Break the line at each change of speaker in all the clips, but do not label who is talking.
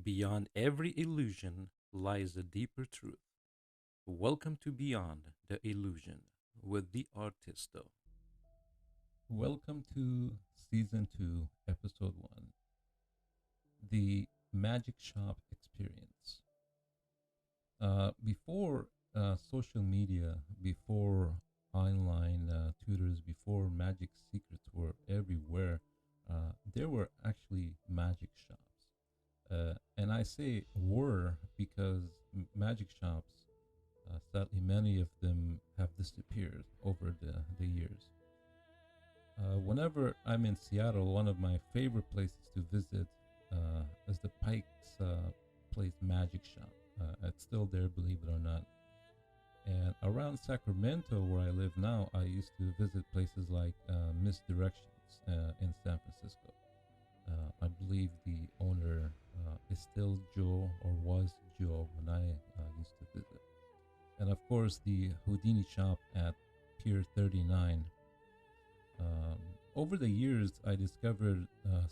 Beyond every illusion lies a deeper truth. Welcome to Beyond the Illusion with the R-TisT-O.
Welcome to Season 2, Episode 1, the Magic Shop Experience. Before social media, before online tutors, before magic secrets were everywhere, there were actually magic shops. And I say were because magic shops, sadly, many of them have disappeared over the years. Whenever I'm in Seattle, one of my favorite places to visit is the Pike's Place Magic Shop. It's still there, believe it or not. And around Sacramento, where I live now, I used to visit places like Misdirections in San Francisco. I believe the owner is still Joe or was Joe when I used to visit. And of course, the Houdini shop at Pier 39. Um, Over the years, I discovered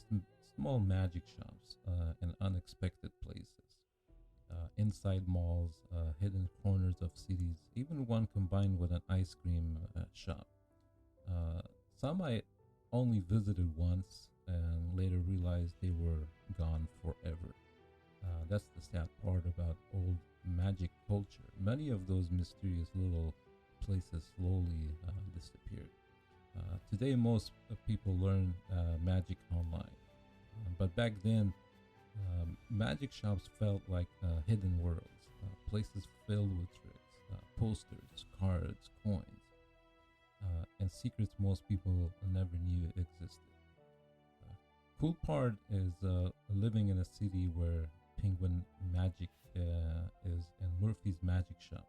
some small magic shops in unexpected places, inside malls, hidden corners of cities, even one combined with an ice cream shop. Uh, some I only visited once and later realized they were gone forever. That's the sad part about old magic culture. Many of those mysterious little places slowly disappeared. Today, most people learn magic online, but back then, magic shops felt like hidden worlds, places filled with tricks, posters, cards, coins, and secrets most people never knew existed. Uh, cool part is living in a city where Penguin Magic is and Murphy's Magic Shop.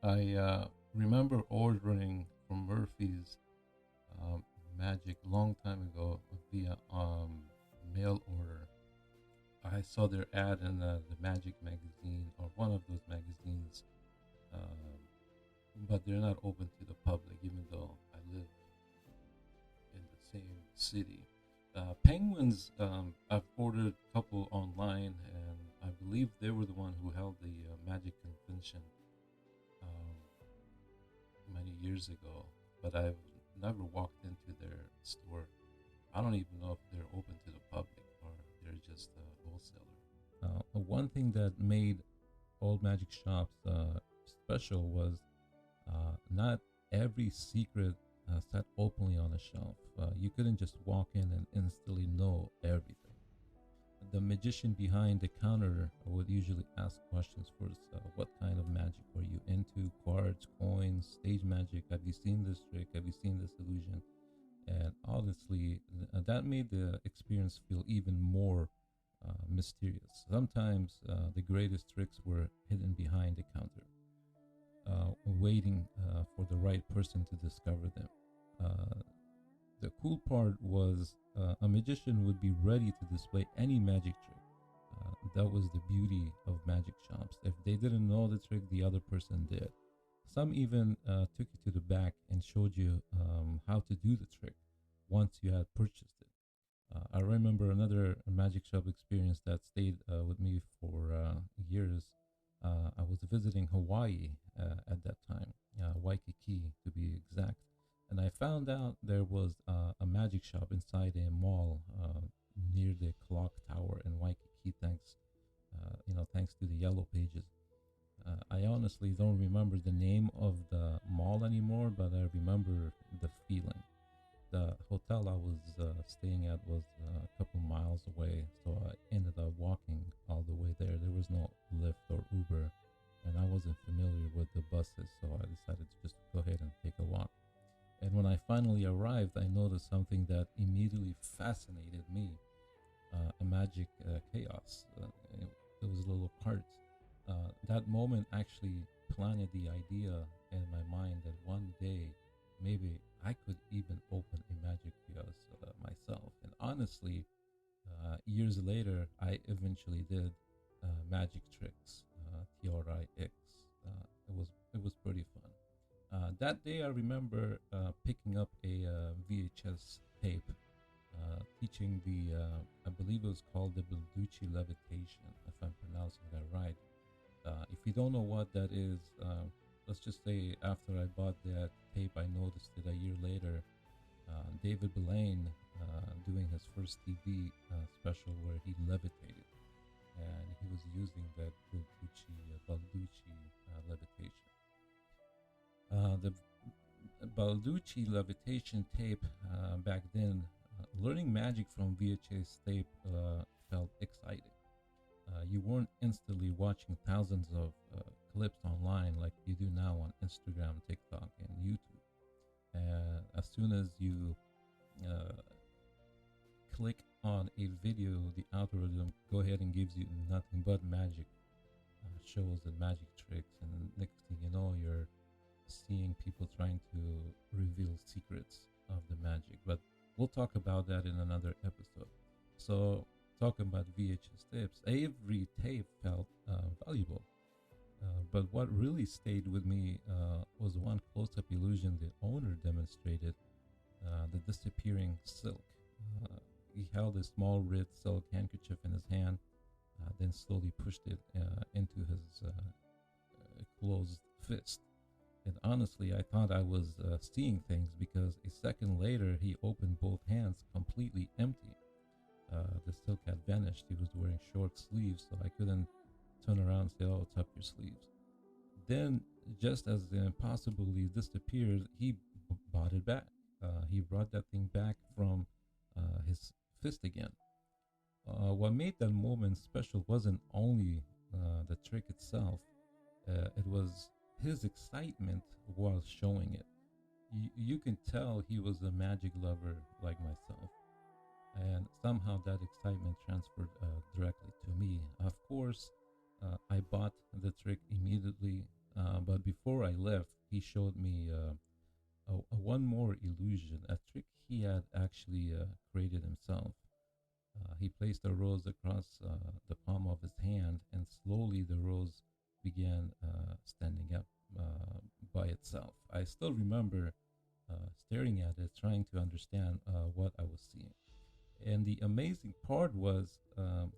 I remember ordering from Murphy's um, Magic long time ago via mail order. I saw their ad in the Magic magazine or one of those magazines, um, but they're not open to the public, even though I live in the same city. Penguins, I've ordered a couple online, and I believe they were the one who held the Magic convention um, many years ago, but I've never walked into their store. I don't even know if they're open to the public or they're just a wholesaler. One thing that made old magic shops special was not every secret sat openly on a shelf. You couldn't just walk in and instantly know everything. The magician behind the counter would usually ask questions first. What kind of magic were you into? Cards, coins, stage magic? Have you seen this trick? Have you seen this illusion? And honestly, that made the experience feel even more mysterious. Sometimes the greatest tricks were hidden behind the counter, waiting for the right person to discover them. Uh, the cool part was a magician would be ready to display any magic trick. That was the beauty of magic shops. If they didn't know the trick, the other person did. Some even took you to the back and showed you how to do the trick once you had purchased it. I remember another magic shop experience that stayed with me for years. I was visiting Hawaii at that time, Waikiki to be exact, and I found out there was a magic shop inside a mall near the clock tower in Waikiki. Thanks to the yellow pages. I honestly don't remember the name of the mall anymore, but I remember the feeling. The hotel I was staying at was a couple miles away, so I ended up walking all the way there. There was no Lyft or Uber, and I wasn't familiar with the buses, so I decided to just go ahead and take a walk. And when I finally arrived, I noticed something that immediately fascinated me, a magic chaos. Those little carts. That moment actually planted the idea in my mind that one day maybe I could even open a magic kiosk myself. And honestly, years later, I eventually did magic tricks, TRIX. It was pretty fun. That day, I remember picking up a VHS tape teaching I believe it was called the Balducci Levitation Levitation, if I'm pronouncing that right. If you don't know what that is, let's just say after I bought that tape, I noticed it a year later. David Blaine doing his first TV special where he levitated, and he was using that Balducci levitation. The Balducci Levitation tape back then, learning magic from VHS tape felt exciting. You weren't instantly watching thousands of clips online like you do now on Instagram, TikTok, and YouTube. As soon as you click on a video, the algorithm go ahead and gives you nothing but magic shows and magic tricks, and next thing you know, you're seeing people trying to reveal secrets of the magic. But we'll talk about that in another episode. So, talking about VHS tapes, every tape felt valuable. But what really stayed with me was one close-up illusion the owner demonstrated, the disappearing silk. He held a small red silk handkerchief in his hand, then slowly pushed it into his closed fist. And honestly, I thought I was seeing things because a second later, he opened both hands completely empty. The silk had vanished. He was wearing short sleeves, so I couldn't turn around and say, "Oh, it's up your sleeves." Then, just as the impossibly disappeared, he bought it back. He brought that thing back from his fist again. What made that moment special wasn't only the trick itself, it was his excitement while showing it. You can tell he was a magic lover like myself, and somehow that excitement transferred directly to me. Of course, I bought the trick immediately, but before I left, he showed me one more illusion, a trick he had actually created himself. He placed a rose across the palm of his hand, and slowly the rose began standing up by itself. I still remember staring at it, trying to understand what I was seeing. And the amazing part was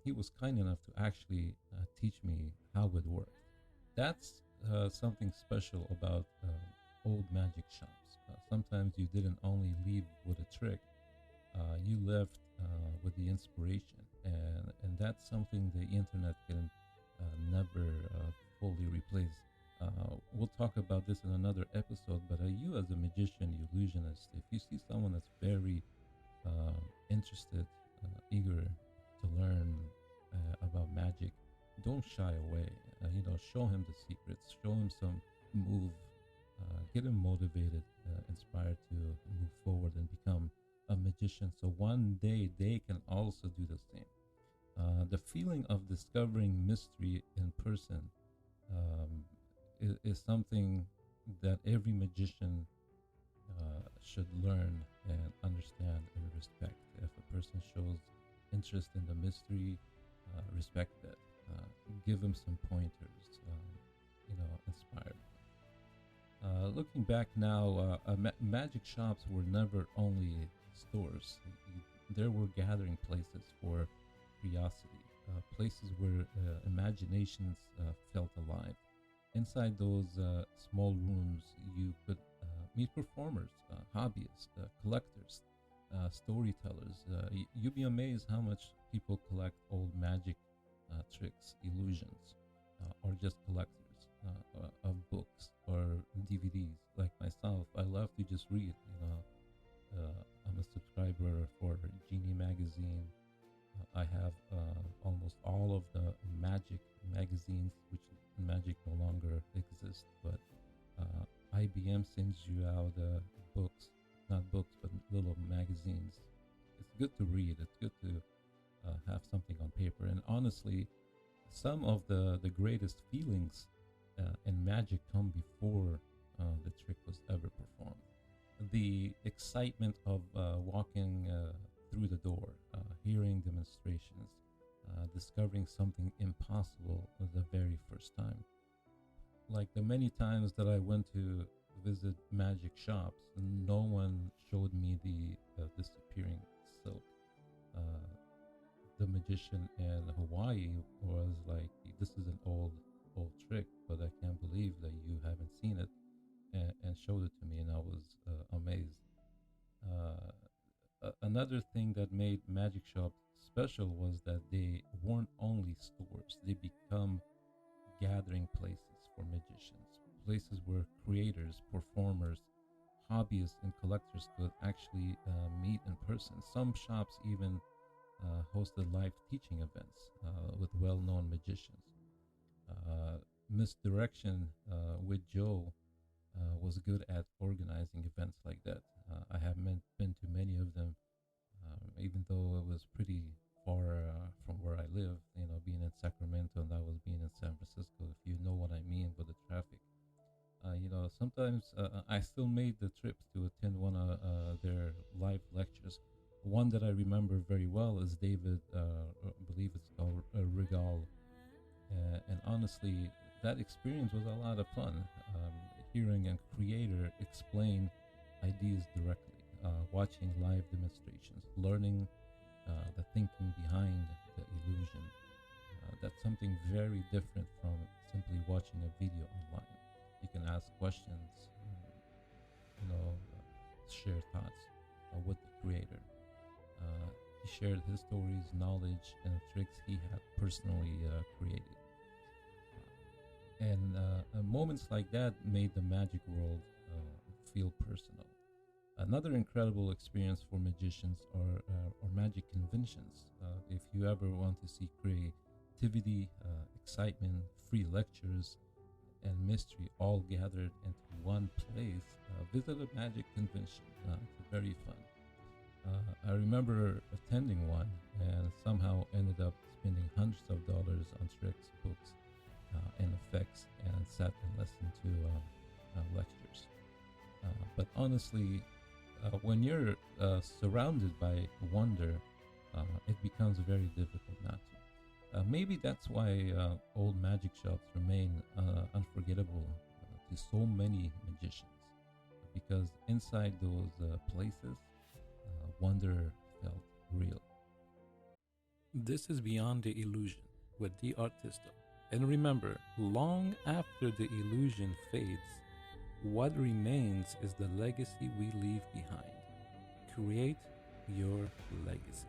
he was kind enough to actually teach me how it worked. That's something special about old magic shops. Sometimes you didn't only leave with a trick, you left with the inspiration, and that's something the internet can never fully replace. We'll talk about this in another episode, but you as a magician, illusionist, if you see someone that's very interested, eager to learn about magic, don't shy away. Show him the secrets, show him some move, get him motivated, inspired to move forward and become a magician, so one day they can also do the same. The feeling of discovering mystery in person is something that every magician should learn and understand and respect. If a person shows interest in the mystery, respect that. Give them some pointers, inspired. Looking back now, magic shops were never only stores. There were gathering places for curiosity, places where imaginations felt alive. Inside those small rooms, you could meet performers, hobbyists, collectors, storytellers. You'd be amazed how much people collect old magic tricks, illusions, or just collectors of books or DVDs. Like myself, I love to just read. I'm a subscriber for Genie magazine. I have almost all of the magic magazines, which magic no longer exists, but IBM sends you out books, not books, but little magazines. It's good to read. It's good to have something on paper. And honestly, some of the greatest feelings in magic come before the trick was ever performed. The excitement of walking through the door, hearing demonstrations, discovering something impossible the very first time. Like the many times that I went to visit magic shops, no one showed me the disappearing silk. The magician in Hawaii showed it to me, and I was amazed. Another thing that made magic shops special was that they weren't only stores; they become gathering places for magicians, places where creators, performers, hobbyists, and collectors could actually meet in person. Some shops even hosted live teaching events with well known magicians. Uh, Misdirection with Joe was good at organizing events like that. I have been to many of them, even though it was pretty far from where I live, being in Sacramento and I was being in San Francisco, if you know what I mean with the traffic. Sometimes I still made the trips to attend one of their live lectures. One that I remember very well is David, I believe it's called Regal. And honestly, that experience was a lot of fun. Hearing a creator explain ideas directly, watching live demonstrations, learning the thinking behind the illusion. That's something very different from simply watching a video online. You can ask questions, share thoughts with the creator. He shared his stories, knowledge, and tricks he had personally created. And moments like that made the magic world feel personal. Another incredible experience for magicians are magic conventions. If you ever want to see creativity, excitement, free lectures, and mystery all gathered into one place, visit a magic convention. It's very fun. I remember attending one and somehow ended up spending hundreds of dollars on tricks, books, and effects, and sat and listened to lectures. But honestly, when you're surrounded by wonder, it becomes very difficult not to. Maybe that's why old magic shops remain unforgettable to so many magicians, because inside those places, wonder felt real.
This is Beyond the Illusion with the R-TisT-O. And remember, long after the illusion fades, what remains is the legacy we leave behind. Create your legacy.